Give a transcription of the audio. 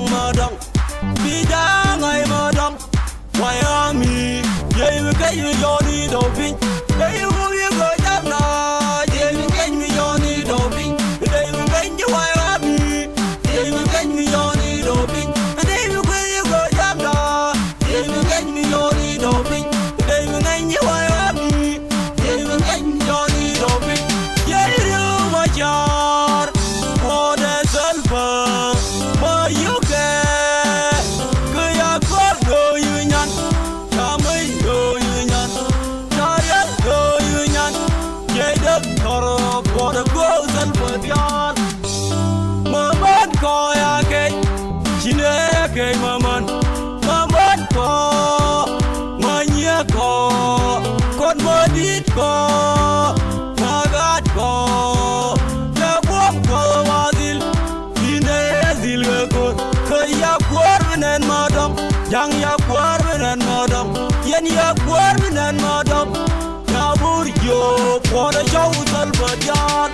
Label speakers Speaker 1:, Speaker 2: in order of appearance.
Speaker 1: yang madam Bida ngai madam Miami Ye we kay we yoni doping Ye we go jam na Ye we kay we yoni doping Ye we kay we Miami Ye we kay we yoni doping Ye we go jam na Ye we kay we yoni doping Ye we kay we Miami Ye we kay we yoni doping Ye ru ma jar O de selfa Ma yuke Kaya kor go yunyan Kamay go yunyan Nariyan go yunyan Yedak koro Koda go selfa diyan Maman ko ya kay Chine kay maman Maman ko Manya ko Kon modit ko Magat ko Nabok ko wadil Dine zil gakot Kaya kwar benen madam Yang ya kwar benen madam Yen ya kwar benen madam Nabur yo Koda jaw salbadiyan